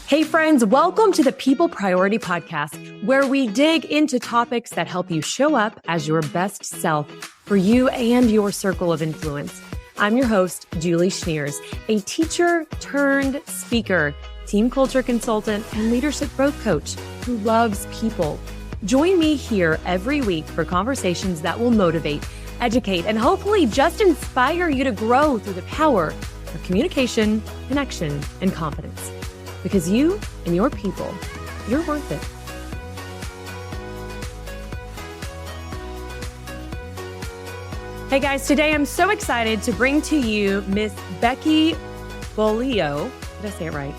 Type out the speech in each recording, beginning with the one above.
Hey friends, welcome to the People Priority Podcast, where we dig into topics that help you show up as your best self for you and your circle of influence. I'm your host, Julie Schneers, a teacher turned speaker, team culture consultant, and leadership growth coach who loves people. Join me here every week for conversations that will motivate, educate, and hopefully just inspire you to grow through the power of communication, connection, and confidence. Because you and your people, you're worth it. Hey guys, today I'm so excited to bring to you Miss Becky Beaulieu. Did I say it right?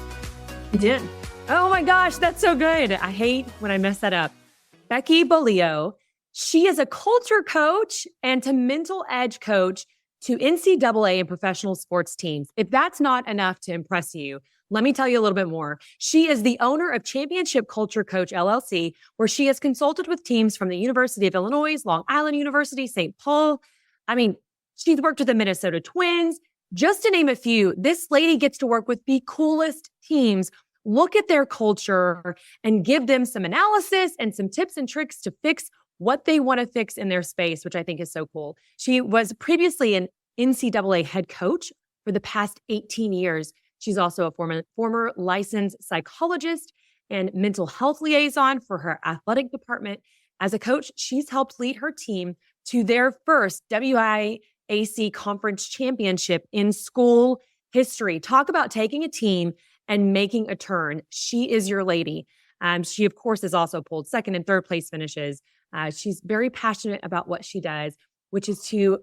You did. Oh my gosh, that's so good. I hate when I mess that up. Becky Beaulieu. She is a culture coach and to mental edge coach to NCAA and professional sports teams. If that's not enough to impress you, let me tell you a little bit more. She is the owner of Championship Culture Coach, LLC, where she has consulted with teams from the University of Illinois, Long Island University, St. Paul. I mean, she's worked with the Minnesota Twins, just to name a few. This lady gets to work with the coolest teams, look at their culture, and give them some analysis and some tips and tricks to fix what they want to fix in their space, which I think is so cool. She was previously an NCAA head coach for the past 18 years. She's also a former licensed psychologist and mental health liaison for her athletic department. As a coach, she's helped lead her team to their first WIAC conference championship in school history. Talk about taking a team and making a turn. She is your lady. She, of course, has also pulled second and third place finishes. She's very passionate about what she does, which is to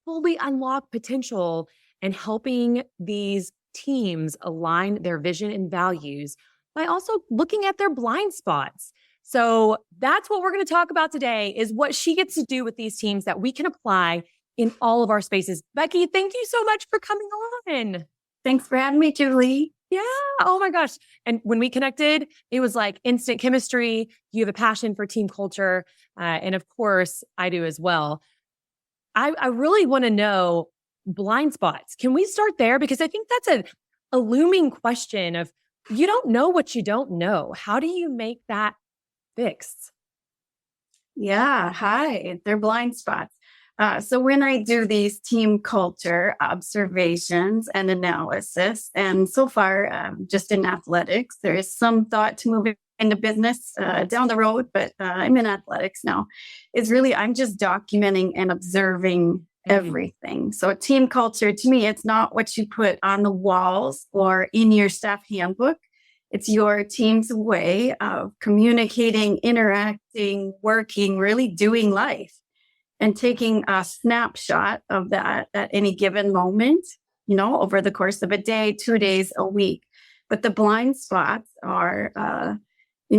fully unlock potential and helping these teams align their vision and values by also looking at their blind spots. So that's what we're going to talk about today, is what she gets to do with these teams that we can apply in all of our spaces. Becky, thank you so much for coming on. Thanks for having me, Julie. Yeah. Oh my gosh. And when we connected, it was like instant chemistry. You have a passion for team culture. And of course, I do as well. I really want to know blind spots. Can we start there? Because I think that's a looming question of, you don't know what you don't know. How do you make that fixed? Yeah. Hi. They're blind spots. So when I do these team culture observations and analysis, and so far just in athletics, there is some thought to moving into business down the road, but I'm in athletics now, is really, I'm just documenting and observing everything. So team culture, to me, it's not what you put on the walls or in your staff handbook. It's your team's way of communicating, interacting, working, really doing life, and taking a snapshot of that at any given moment, over the course of a day, 2 days, a week. But the blind spots are,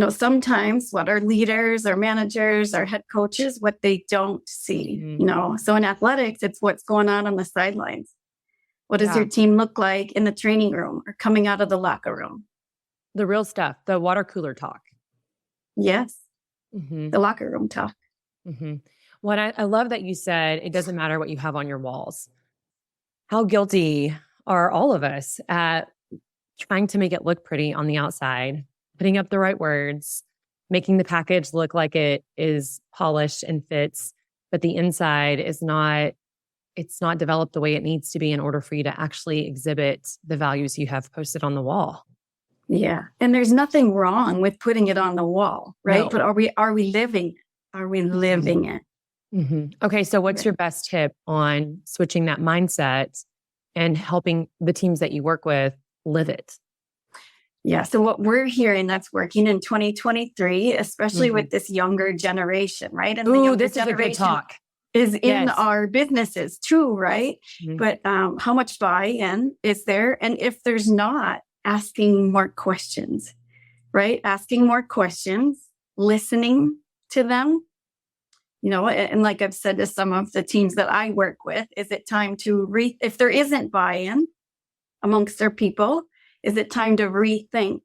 sometimes what our leaders, our managers, our head coaches, what they don't see, So in athletics, it's what's going on the sidelines. What does your team look like in the training room or coming out of the locker room? The real stuff, the water cooler talk. Yes. The locker room talk. Well, I love that you said it doesn't matter what you have on your walls. How guilty are all of us at trying to make it look pretty on the outside, putting up the right words, making the package look like it is polished and fits, but the inside is not, it's not developed the way it needs to be in order for you to actually exhibit the values you have posted on the wall. Yeah. And there's nothing wrong with putting it on the wall, right? No. But are we living? Are we living it? Okay. So what's your best tip on switching that mindset and helping the teams that you work with live it? Yeah. So what we're hearing that's working in 2023, especially with this younger generation, right? And the younger this generation is a good talk. Is in our businesses too, right? But how much buy-in is there? And if there's not, asking more questions, right? Asking more questions, listening to them. And like I've said to some of the teams that I work with, is it time to if there isn't buy-in amongst their people, is it time to rethink?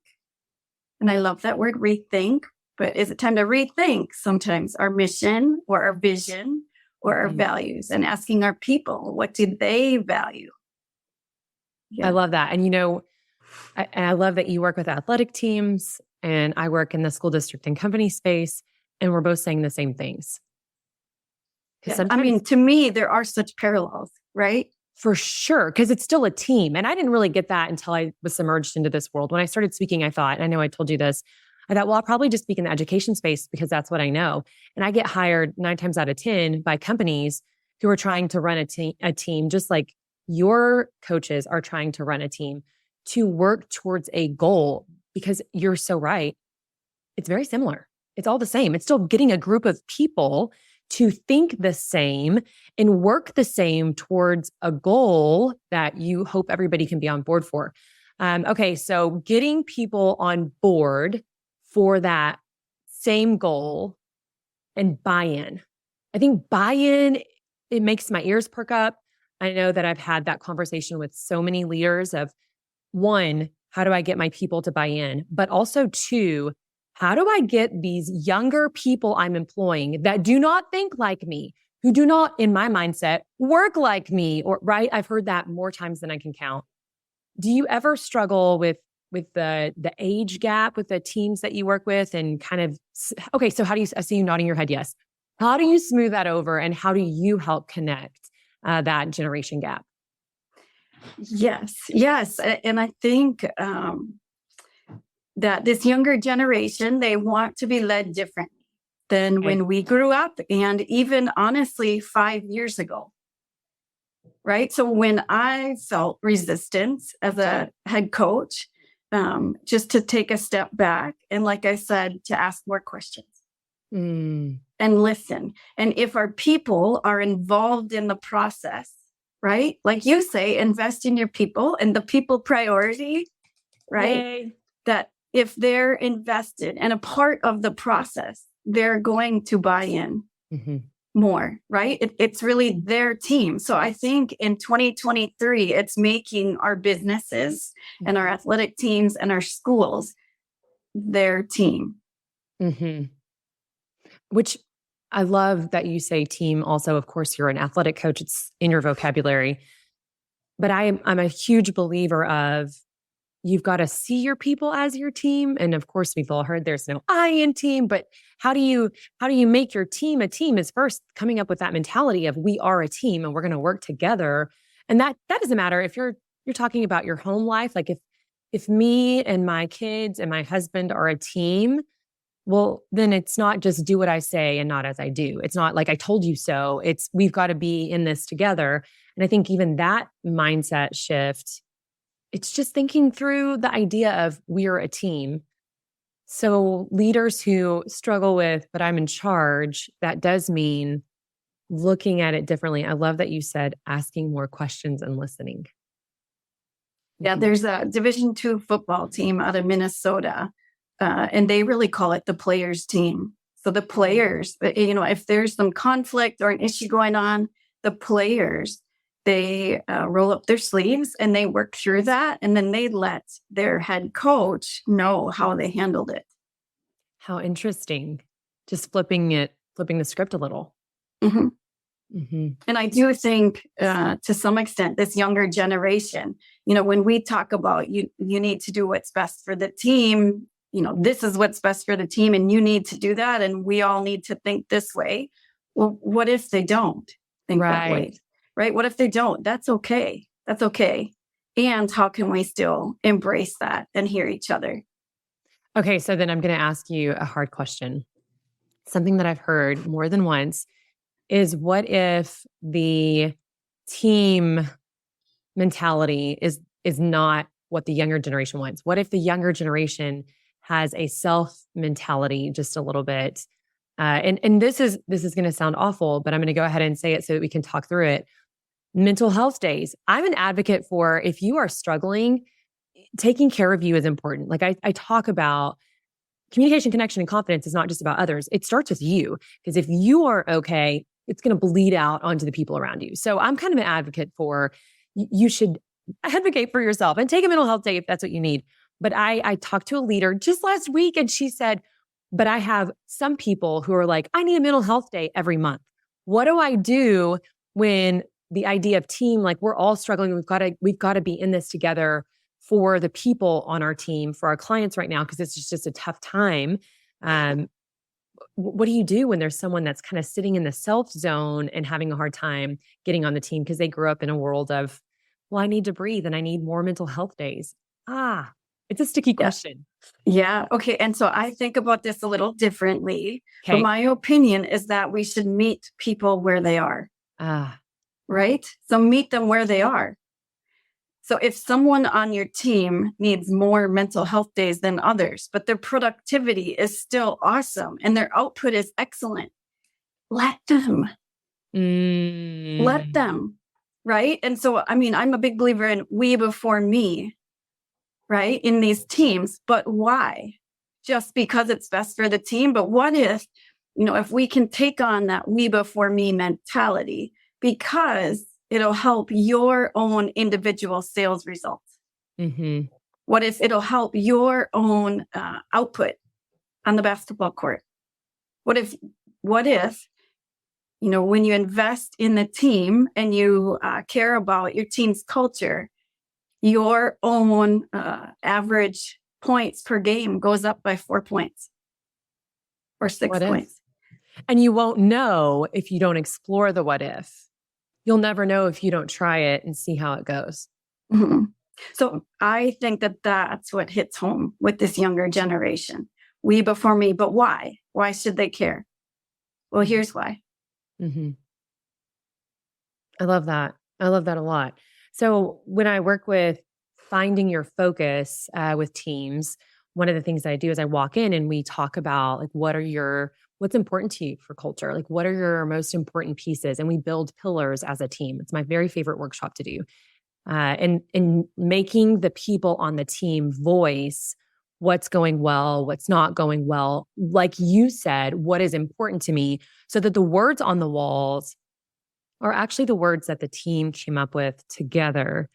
And I love that word, rethink, but is it time to rethink sometimes our mission or our vision or our values, and asking our people, what do they value? Yeah. I love that. And And I love that you work with athletic teams and I work in the school district and company space, and we're both saying the same things. Because Yeah. I mean, to me, there are such parallels, right? for sure, because it's still a team. And I didn't really get that until I was submerged into this world. When I started speaking, I thought, and I know I told you this, I thought, well, I'll probably just speak in the education space because that's what I know. And I get hired 9 times out of 10 by companies who are trying to run a team, just like your coaches are trying to run a team to work towards a goal. Because you're so right. It's very similar. It's all the same. It's still getting a group of people to think the same and work the same towards a goal that you hope everybody can be on board for. Okay, so getting people on board for that same goal and buy-in. I think buy-in, it makes my ears perk up. I know that I've had that conversation with so many leaders of, one, how do I get my people to buy in? But also, two, how do I get these younger people I'm employing that do not think like me, who do not, in my mindset, work like me, or right? I've heard that more times than I can count. Do you ever struggle with the age gap with the teams that you work with and kind of, okay, so how do you, I see you nodding your head, yes. How do you smooth that over and how do you help connect that generation gap? Yes. And I think that this younger generation, they want to be led differently than when we grew up, and even honestly 5 years ago. Right. So when I felt resistance as a head coach, just to take a step back and, like I said, to ask more questions and listen. And if our people are involved in the process, right? Like you say, invest in your people and the people priority, right? Yay. That if they're invested and a part of the process, they're going to buy in more, right? It's really their team. So I think in 2023, it's making our businesses and our athletic teams and our schools their team. Which I love that you say team. Also, of course, you're an athletic coach. It's in your vocabulary. But I'm a huge believer of you've got to see your people as your team. And of course, we've all heard there's no I in team, but how do you make your team a team is first coming up with that mentality of we are a team and we're going to work together. And that doesn't matter if you're talking about your home life. Like if me and my kids and my husband are a team, well, then it's not just do what I say and not as I do. It's not like I told you so. It's we've got to be in this together. And I think even that mindset shift, it's just thinking through the idea of we're a team. So leaders who struggle with, but I'm in charge, that does mean looking at it differently. I love that you said asking more questions and listening. Yeah, there's a Division II football team out of Minnesota, and they really call it the players team. So the players, if there's some conflict or an issue going on, the players, they roll up their sleeves and they work through that. And then they let their head coach know how they handled it. How interesting. Just flipping the script a little. And I do think to some extent, this younger generation, when we talk about you need to do what's best for the team, this is what's best for the team and you need to do that. And we all need to think this way. Well, what if they don't think that way? Right? What if they don't? That's okay. That's okay. And how can we still embrace that and hear each other? Okay, so then I'm going to ask you a hard question. Something that I've heard more than once is what if the team mentality is not what the younger generation wants? What if the younger generation has a self mentality just a little bit? And this is going to sound awful, but I'm going to go ahead and say it so that we can talk through it. Mental health days. I'm an advocate for if you are struggling, taking care of you is important. Like I talk about communication, connection, and confidence is not just about others. It starts with you. Because if you are okay, it's going to bleed out onto the people around you. So I'm kind of an advocate for you should advocate for yourself and take a mental health day if that's what you need. But I talked to a leader just last week and she said, but I have some people who are like, I need a mental health day every month. What do I do when the idea of team, like we're all struggling, we've got to be in this together. for the people on our team, for our clients right now, because it's just a tough time. What do you do when there's someone that's kind of sitting in the self zone and having a hard time getting on the team because they grew up in a world of, well, I need to breathe and I need more mental health days? It's a sticky Yeah. question. Yeah. Okay. And so I think about this a little differently, but Okay. my opinion is that we should meet people where they are, right? So meet them where they are. So if someone on your team needs more mental health days than others, but their productivity is still awesome and their output is excellent, let them. Let them. Right. And so, I mean, I'm a big believer in we before me, right? In these teams. But why? Just because it's best for the team. But what if, if we can take on that we before me mentality, because it'll help your own individual sales results. Mm-hmm. What if it'll help your own output on the basketball court? What if, when you invest in the team and you care about your team's culture, your own average points per game goes up by 4 points or 6 points. And you won't know if you don't explore the what if. You'll never know if you don't try it and see how it goes. Mm-hmm. So I think that that's what hits home with this younger generation. We before me, but why? Why should they care? Well, here's why. Mm-hmm. I love that. I love that a lot. So when I work with finding your focus with teams, one of the things that I do is I walk in and we talk about like, what's important to you for culture? Like, what are your most important pieces? And we build pillars as a team. It's my very favorite workshop to do. And making the people on the team voice what's going well, what's not going well. Like you said, what is important to me, so that the words on the walls are actually the words that the team came up with together.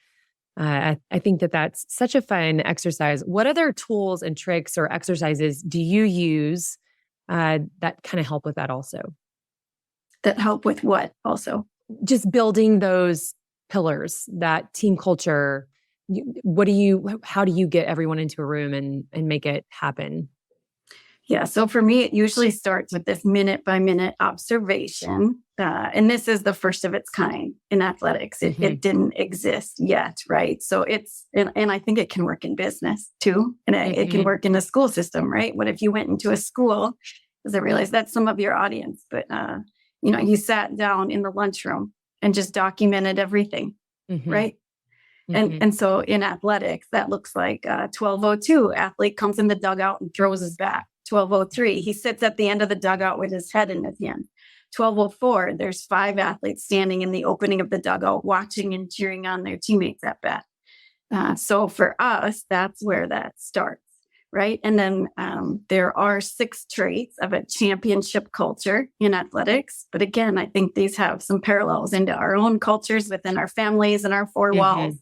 I think that that's such a fun exercise. What other tools and tricks or exercises do you use that kind of help with that also? That help with what also? Just building those pillars, that team culture. How do you get everyone into a room and make it happen? Yeah. So for me, it usually starts with this minute by minute observation. And this is the first of its kind in athletics. It didn't exist yet. Right. So and I think it can work in business too. And it can work in the school system. Right. What if you went into a school, because I realize that's some of your audience, but, you sat down in the lunchroom and just documented everything. Right. And so in athletics, that looks like 12:02, athlete comes in the dugout and throws his bat. 12:03, he sits at the end of the dugout with his head in his hand. 12:04, there's 5 athletes standing in the opening of the dugout, watching and cheering on their teammates at bat. So for us, that's where that starts, right? And then there are 6 traits of a championship culture in athletics. But again, I think these have some parallels into our own cultures within our families and our 4 walls.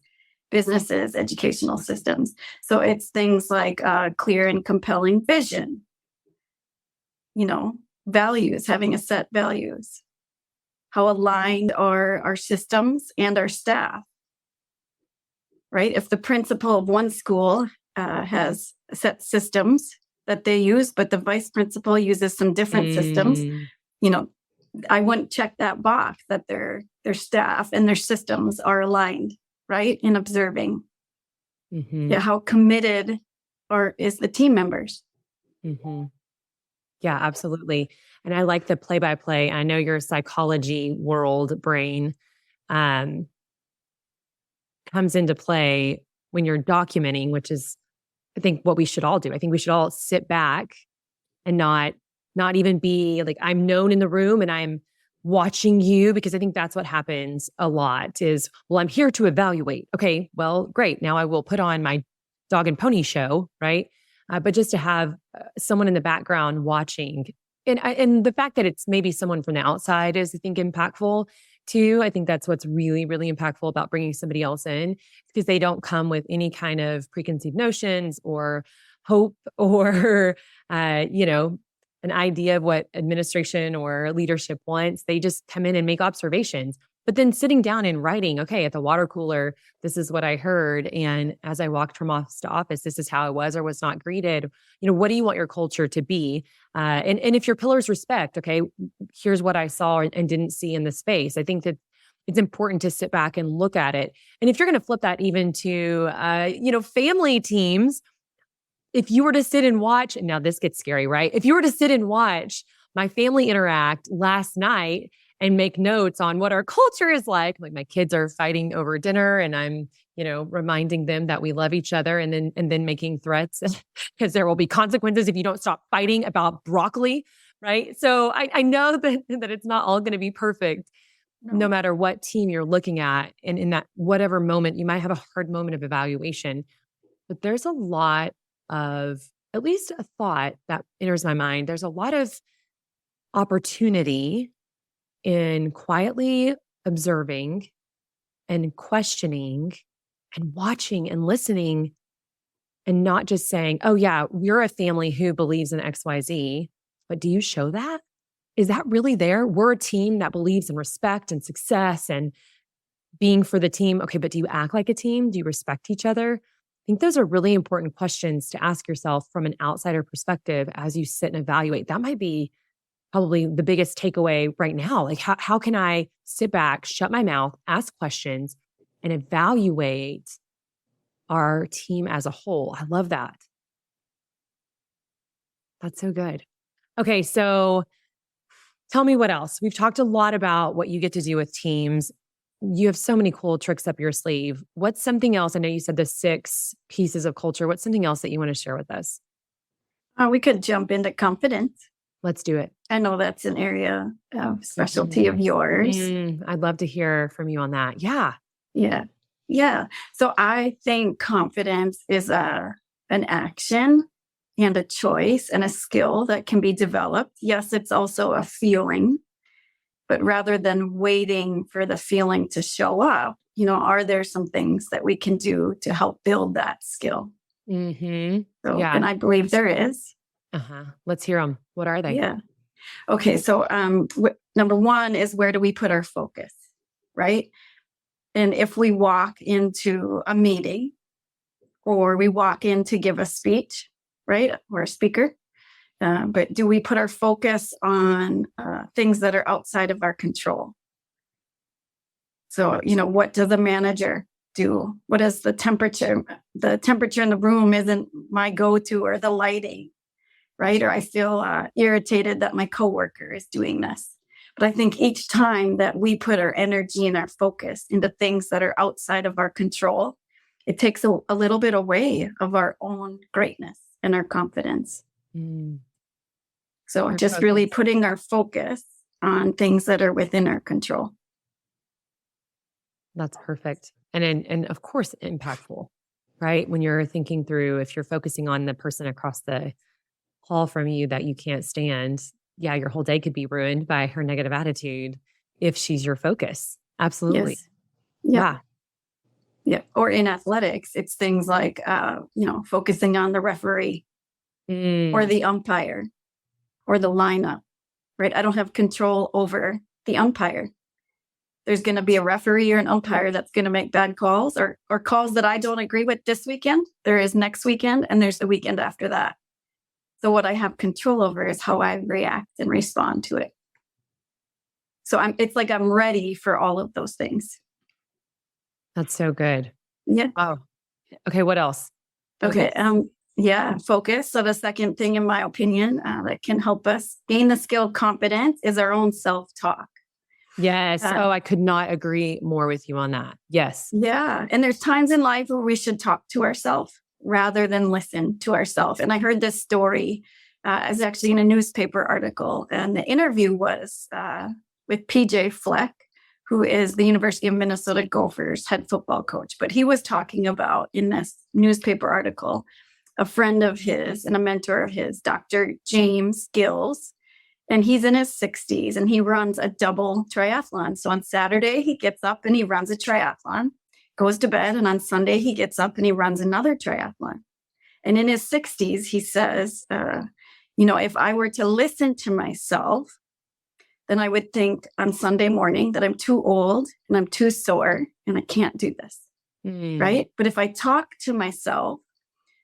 Businesses, educational systems. So it's things like clear and compelling vision, values, having a set values, how aligned are our systems and our staff, right? If the principal of one school has set systems that they use, but the vice principal uses some different systems, I wouldn't check that box that their staff and their systems are aligned. Right? In observing. Yeah, how committed is the team members? Yeah, absolutely. And I like the play-by-play. I know your psychology world brain comes into play when you're documenting, which is, I think, what we should all do. I think we should all sit back and not even be like, I'm known in the room and I'm watching you, because I think that's what happens a lot is, well, I'm here to evaluate. Okay, well, great. Now I will put on my dog and pony show, right? But just to have someone in the background watching, and the fact that it's maybe someone from the outside is, I think, impactful too. I think that's what's really, really impactful about bringing somebody else in, because they don't come with any kind of preconceived notions or hope or, an idea of what administration or leadership wants. They just come in and make observations. But then sitting down and writing, okay, at the water cooler, this is what I heard. And as I walked from office to office, this is how I was or was not greeted. What do you want your culture to be? And if your pillars respect, okay, here's what I saw and didn't see in the space. I think that it's important to sit back and look at it. And if you're going to flip that even to, family teams, if you were to sit and watch, now this gets scary, right? If you were to sit and watch my family interact last night and make notes on what our culture is like my kids are fighting over dinner and I'm, reminding them that we love each other and then making threats because there will be consequences if you don't stop fighting about broccoli, right? So I know that it's not all going to be perfect, no matter what team you're looking at. And in that whatever moment, you might have a hard moment of evaluation, but there's a lot of, at least a thought that enters my mind. There's a lot of opportunity in quietly observing and questioning and watching and listening and not just saying, oh yeah, we're a family who believes in XYZ, but do you show that? Is that really there? We're a team that believes in respect and success and being for the team. Okay, but do you act like a team? Do you respect each other? I think those are really important questions to ask yourself from an outsider perspective as you sit and evaluate. That might be probably the biggest takeaway right now. Like, how can I sit back, shut my mouth, ask questions, and evaluate our team as a whole? I love that. That's so good. Okay, so tell me what else. We've talked a lot about what you get to do with teams. You have so many cool tricks up your sleeve. What's something else? I know you said the 6 pieces of culture. What's something else that you want to share with us? We could jump into confidence. Let's do it. I know that's an area of specialty of yours. I'd love to hear from you on that. Yeah. Yeah. Yeah. So I think confidence is an action and a choice and a skill that can be developed. Yes, it's also a feeling, but rather than waiting for the feeling to show up, are there some things that we can do to help build that skill? Mm-hmm. So, yeah. And I believe there is. Let's hear them. What are they? Yeah. Okay. So number one is, where do we put our focus? Right. And if we walk into a meeting or we walk in to give a speech, right, or a speaker, but do we put our focus on things that are outside of our control? So, what does a manager do? What is the temperature? The temperature in the room isn't my go-to, or the lighting, right? Or I feel irritated that my coworker is doing this. But I think each time that we put our energy and our focus into things that are outside of our control, it takes a little bit away of our own greatness and our confidence. So just really putting our focus on things that are within our control. That's perfect. And of course, impactful, right? When you're thinking through, if you're focusing on the person across the hall from you that you can't stand, yeah, your whole day could be ruined by her negative attitude if she's your focus. Absolutely. Yes. Yeah. Or in athletics, it's things like, focusing on the referee or the umpire or the lineup, right? I don't have control over the umpire. There's going to be a referee or an umpire that's going to make bad calls or calls that I don't agree with this weekend. There is next weekend and there's the weekend after that. So what I have control over is how I react and respond to it. So it's like I'm ready for all of those things. That's so good. Yeah. Oh, okay. What else? Okay. Focus. So the second thing, in my opinion, that can help us gain the skill confidence is our own self-talk. Yes. I could not agree more with you on that. Yes. Yeah. And there's times in life where we should talk to ourselves rather than listen to ourselves. And I heard this story, it's actually in a newspaper article, and the interview was with PJ Fleck, who is the University of Minnesota Gophers head football coach. But he was talking about, in this newspaper article, a friend of his and a mentor of his, Dr. James Gills, and he's in his 60s and he runs a double triathlon. So on Saturday, he gets up and he runs a triathlon, goes to bed, and on Sunday, he gets up and he runs another triathlon. And in his 60s, he says, if I were to listen to myself, then I would think on Sunday morning that I'm too old and I'm too sore and I can't do this. Right. But if I talk to myself,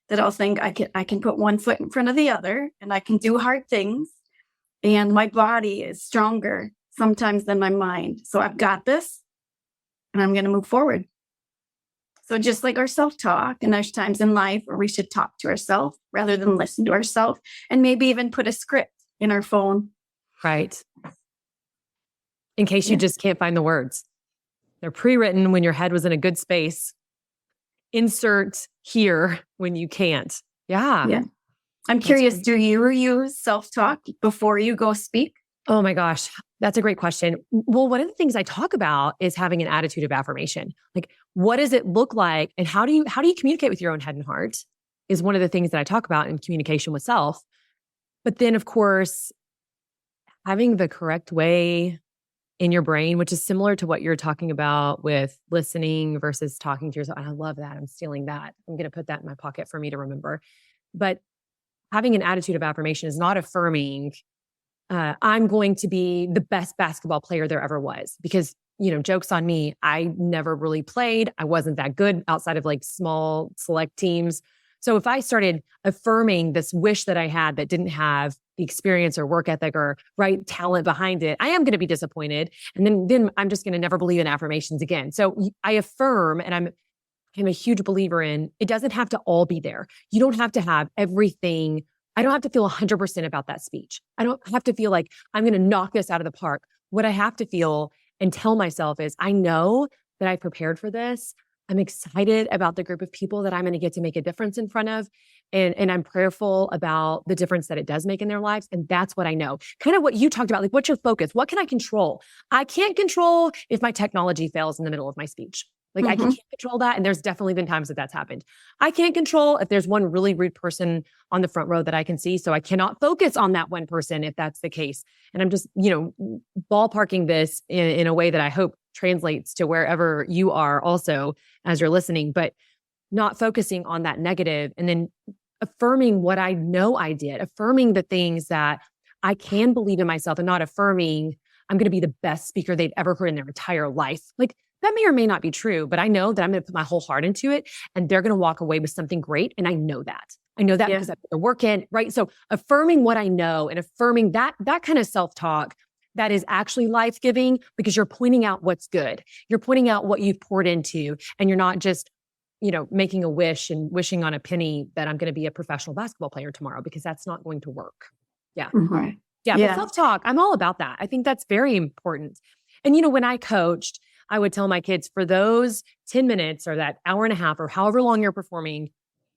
that I'll think I can put one foot in front of the other and I can do hard things. And my body is stronger sometimes than my mind. So I've got this and I'm going to move forward. So just like our self-talk, and there's times in life where we should talk to ourselves rather than listen to ourselves, and maybe even put a script in our phone. Right. In case you just can't find the words. They're pre-written when your head was in a good space. Insert here when you can't. Yeah. I'm curious, do you use self-talk before you go speak? Oh my gosh, that's a great question. Well, one of the things I talk about is having an attitude of affirmation. Like, what does it look like, and how do you communicate with your own head and heart? Is one of the things that I talk about in communication with self. But then, of course, having the correct way in your brain, which is similar to what you're talking about with listening versus talking to yourself. And I love that. I'm stealing that. I'm going to put that in my pocket for me to remember. But having an attitude of affirmation is not affirming, I'm going to be the best basketball player there ever was, because, joke's on me. I never really played. I wasn't that good outside of like small select teams. So if I started affirming this wish that I had that didn't have the experience or work ethic or right talent behind it, I am going to be disappointed. And then I'm just going to never believe in affirmations again. So I affirm, and I'm a huge believer in, it doesn't have to all be there. You don't have to have everything. I don't have to feel 100% about that speech. I don't have to feel like I'm going to knock this out of the park. What I have to feel and tell myself is, I know that I prepared for this. I'm excited about the group of people that I'm going to get to make a difference in front of. And I'm prayerful about the difference that it does make in their lives. And that's what I know. Kind of what you talked about, like, what's your focus? What can I control? I can't control if my technology fails in the middle of my speech. Like, I can't control that. And there's definitely been times that that's happened. I can't control if there's one really rude person on the front row that I can see. So I cannot focus on that one person if that's the case. And I'm just, ballparking this in a way that I hope translates to wherever you are also as you're listening, but not focusing on that negative, and then affirming what I know I did, affirming the things that I can believe in myself, and not affirming I'm going to be the best speaker they've ever heard in their entire life. Like, that may or may not be true, but I know that I'm going to put my whole heart into it, and they're going to walk away with something great. And I know that. Because I put the work in, right? So affirming what I know and affirming that kind of self-talk that is actually life-giving, because you're pointing out what's good. You're pointing out what you've poured into, and you're not just, making a wish and wishing on a penny that I'm going to be a professional basketball player tomorrow, because that's not going to work. Yeah. Mm-hmm. Yeah. But self-talk, I'm all about that. I think that's very important. And, when I coached, I would tell my kids, for those 10 minutes or that hour and a half or however long you're performing,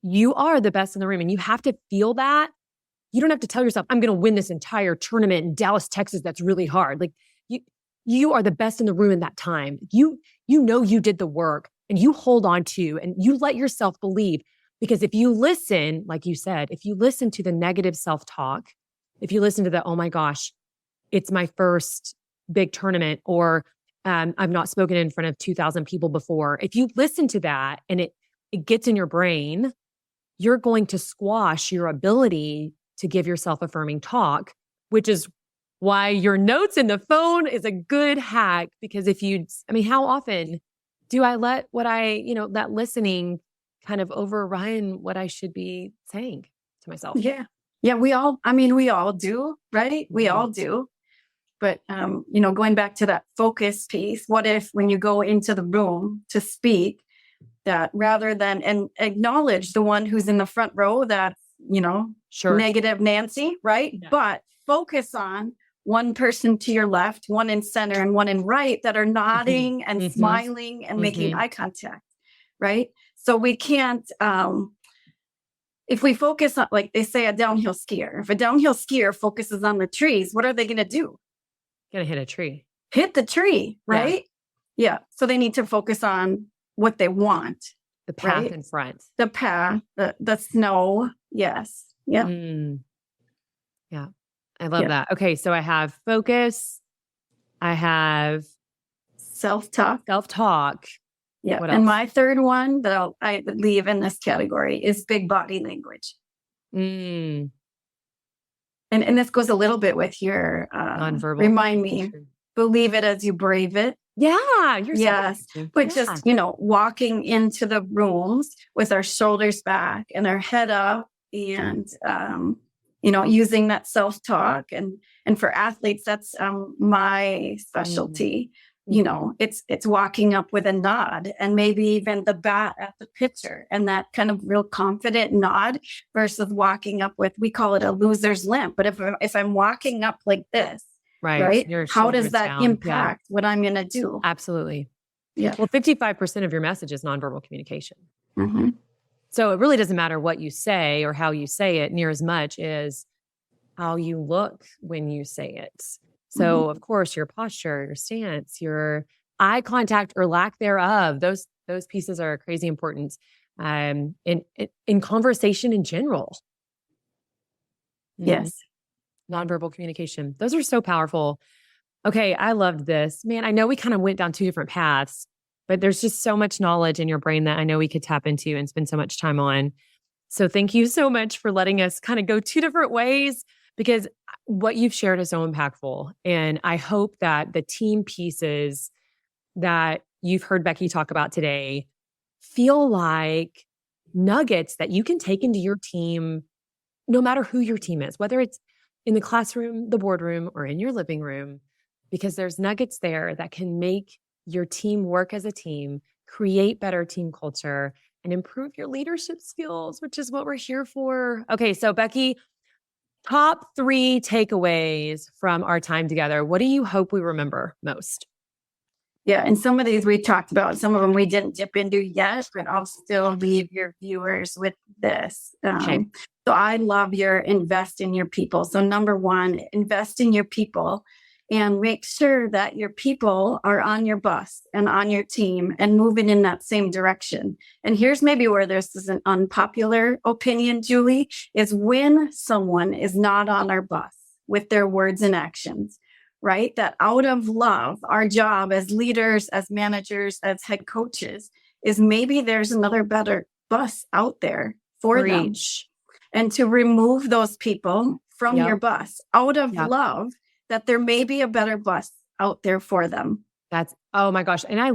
you are the best in the room, and you have to feel that. You don't have to tell yourself, I'm going to win this entire tournament in Dallas, Texas. That's really hard. Like, you are the best in the room in that time. You did the work, and you hold on to, and you let yourself believe. Because if you listen, like you said, if you listen to the negative self-talk, if you listen to the, oh my gosh, it's my first big tournament, or I've not spoken in front of 2,000 people before. If you listen to that and it gets in your brain, you're going to squash your ability to give yourself affirming talk, which is why your notes in the phone is a good hack. Because how often do I let that listening kind of overrun what I should be saying to myself? Yeah. Yeah. We all do, right? We all do. But, going back to that focus piece, what if when you go into the room to speak, that rather than and acknowledge the one who's in the front row, that's, Sure, negative Nancy, right? Yeah. But focus on one person to your left, one in center, and one in right that are nodding and smiling and making eye contact, right? So we can't, if we focus on, like they say, a downhill skier, if a downhill skier focuses on the trees, what are they going to do? Gonna hit a tree. Hit the tree, right? Yeah. So they need to focus on what they want. The path in front. The path, the snow. Yes. Yeah. Yeah. I love that. Okay. So I have focus. I have self-talk. Yeah. What else? And my third one that I leave in this category is big body language. And this goes a little bit with your Nonverbal. remind me, believe it as you brave it. Yeah, you're Yes. But just, walking into the rooms with our shoulders back and our head up and, using that self-talk. And for athletes, that's my specialty. It's walking up with a nod and maybe even the bat at the pitcher and that kind of real confident nod versus walking up with, we call it a loser's limp. But if I'm walking up like this, right? How does that impact what I'm going to do? Absolutely. Yeah. Well, 55% of your message is nonverbal communication. Mm-hmm. So it really doesn't matter what you say or how you say it near as much as how you look when you say it. So of course, your posture, your stance, your eye contact or lack thereof, those pieces are crazy important in conversation in general. Yes. Nonverbal communication. Those are so powerful. Okay, I loved this. Man, I know we kind of went down two different paths, but there's just so much knowledge in your brain that I know we could tap into and spend so much time on. So thank you so much for letting us kind of go two different ways, because what you've shared is so impactful. And I hope that the team pieces that you've heard Becky talk about today feel like nuggets that you can take into your team, no matter who your team is, whether it's in the classroom, the boardroom, or in your living room, because there's nuggets there that can make your team work as a team, create better team culture, and improve your leadership skills, which is what we're here for. Okay, so Becky, top 3 takeaways from our time together. What do you hope we remember most? Yeah, and some of these we talked about, some of them we didn't dip into yet, but I'll still leave your viewers with this. Okay. So I love your invest in your people. So number 1, invest in your people and make sure that your people are on your bus and on your team and moving in that same direction. And here's maybe where this is an unpopular opinion, Julie, is when someone is not on our bus with their words and actions. Right? That out of love, our job as leaders, as managers, as head coaches is maybe there's another better bus out there for them. And to remove those people from your bus out of love, that there may be a better bus out there for them. Oh my gosh. And I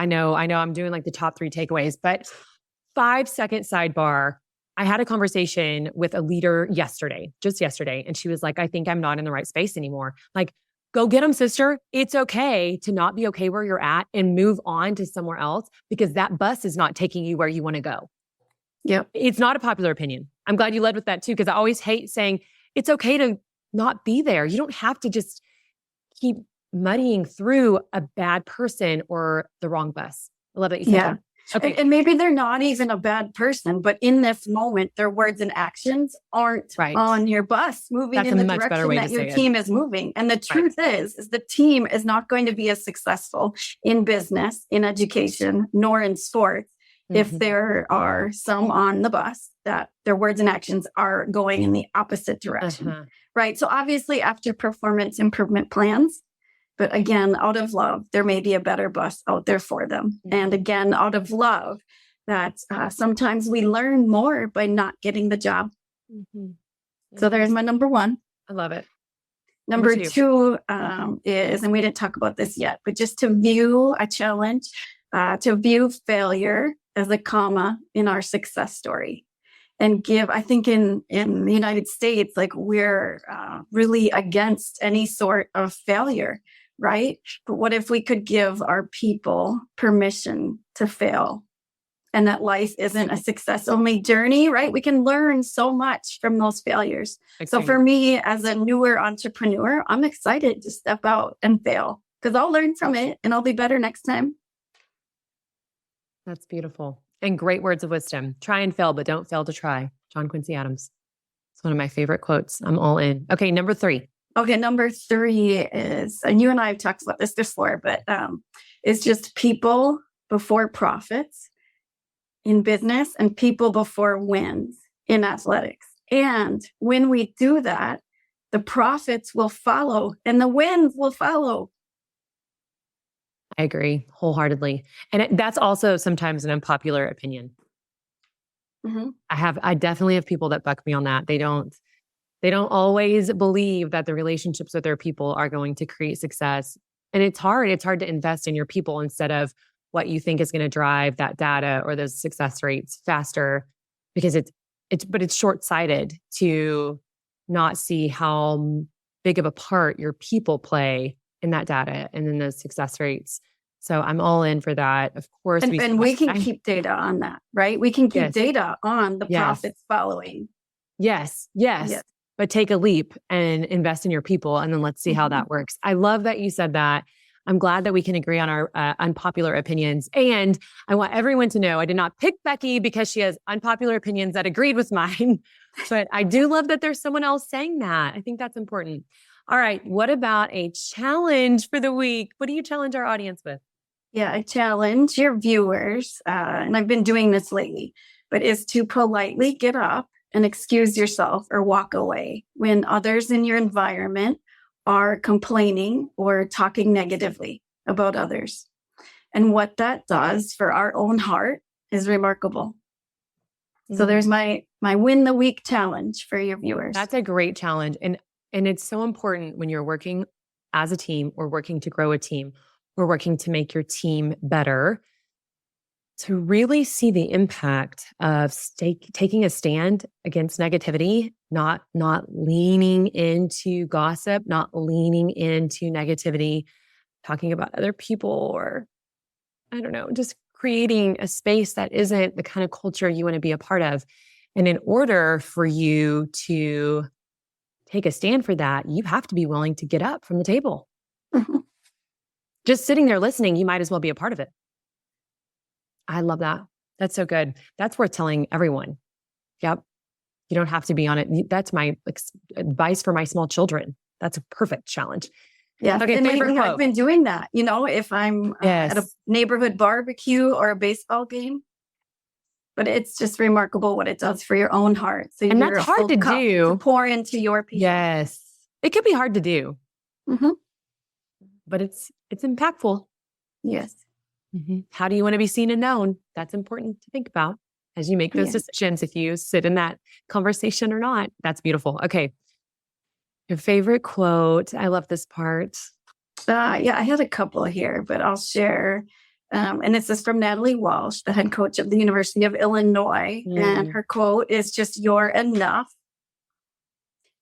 know I'm doing like the top 3 takeaways, but 5-second sidebar. I had a conversation with a leader just yesterday, and she was like, I think I'm not in the right space anymore. Like, go get them, sister. It's okay to not be okay where you're at and move on to somewhere else, because that bus is not taking you where you want to go. Yep. It's not a popular opinion. I'm glad you led with that too, because I always hate saying it's okay to not be there. You don't have to just keep muddying through a bad person or the wrong bus. I love that you said that. Okay. And maybe they're not even a bad person, but in this moment, their words and actions aren't on your bus moving in the direction that your team is moving. And the truth is the team is not going to be as successful in business, in education, nor in sports if there are some on the bus that their words and actions are going in the opposite direction. Right. So obviously after performance improvement plans, but again, out of love, there may be a better bus out there for them. And again, out of love, that sometimes we learn more by not getting the job. So there's my number 1. I love it. Number 2 is, and we didn't talk about this yet, but just to view a challenge, to view failure as a comma in our success story. And I think in the United States, like we're really against any sort of failure. Right? But what if we could give our people permission to fail, and that life isn't a success only journey, right? We can learn so much from those failures. So for me, as a newer entrepreneur, I'm excited to step out and fail, because I'll learn from it and I'll be better next time. That's beautiful. And great words of wisdom. Try and fail, but don't fail to try. John Quincy Adams. It's one of my favorite quotes. I'm all in. Okay, number 3. Okay, number 3 is, and you and I have talked about this before, but it's just people before profits in business and people before wins in athletics. And when we do that, the profits will follow and the wins will follow. I agree wholeheartedly. And that's also sometimes an unpopular opinion. I definitely have people that buck me on that. They don't They don't always believe that the relationships with their people are going to create success. And it's hard. It's hard to invest in your people instead of what you think is going to drive that data or those success rates faster, because it's short-sighted to not see how big of a part your people play in that data and in those success rates. So I'm all in for that. Of course, And we can keep data on that, right? We can keep data on the profits following. Yes. But take a leap and invest in your people, and then let's see how that works. I love that you said that. I'm glad that we can agree on our unpopular opinions. And I want everyone to know I did not pick Becky because she has unpopular opinions that agreed with mine. But I do love that there's someone else saying that. I think that's important. All right. What about a challenge for the week? What do you challenge our audience with? Yeah, I challenge your viewers, and I've been doing this lately, but is to politely get up and excuse yourself or walk away when others in your environment are complaining or talking negatively about others. And what that does for our own heart is remarkable. So there's my win the week challenge for your viewers. That's a great challenge. And it's so important when you're working as a team or working to grow a team or working to make your team better, to really see the impact of taking a stand against negativity, not leaning into gossip, not leaning into negativity, talking about other people, or I don't know, just creating a space that isn't the kind of culture you want to be a part of. And in order for you to take a stand for that, you have to be willing to get up from the table. Mhm. Just sitting there listening, you might as well be a part of it. I love that. That's so good. That's worth telling everyone. Yep. You don't have to be on it. That's my advice for my small children. That's a perfect challenge. Yeah. Okay, and favorite quote. I've been doing that. If I'm at a neighborhood barbecue or a baseball game, but it's just remarkable what it does for your own heart. So and that's hard to do. To pour into your people. Yes. It can be hard to do. Mm-hmm. But it's impactful. Yes. Mm-hmm. How do you want to be seen and known? That's important to think about as you make those decisions, if you sit in that conversation or not. That's beautiful. Okay. Your favorite quote. I love this part. I had a couple here, but I'll share. And this is from Natalie Walsh, the head coach of the University of Illinois. And her quote is just, "You're enough."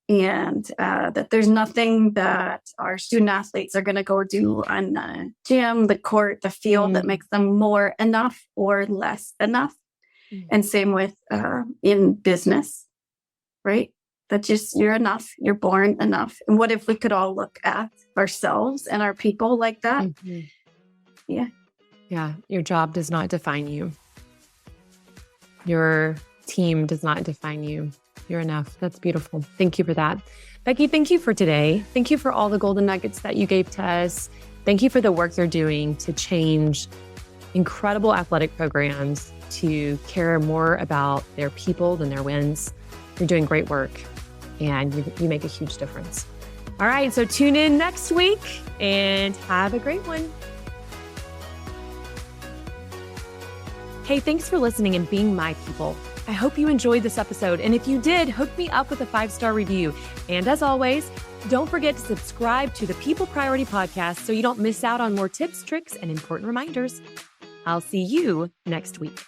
And that there's nothing that our student athletes are going to go do on the gym, the court, the field that makes them more enough or less enough. And same with in business, right? That just, you're enough, you're born enough. And what if we could all look at ourselves and our people like that? Yeah. Yeah. Your job does not define you. Your team does not define you. You're enough. That's beautiful. Thank you for that. Becky, thank you for today. Thank you for all the golden nuggets that you gave to us. Thank you for the work you're doing to change incredible athletic programs to care more about their people than their wins. You're doing great work, and you make a huge difference. All right, so tune in next week and have a great one. Hey, thanks for listening and being my people. I hope you enjoyed this episode. And if you did, hook me up with a 5-star review. And as always, don't forget to subscribe to the People Priority Podcast so you don't miss out on more tips, tricks, and important reminders. I'll see you next week.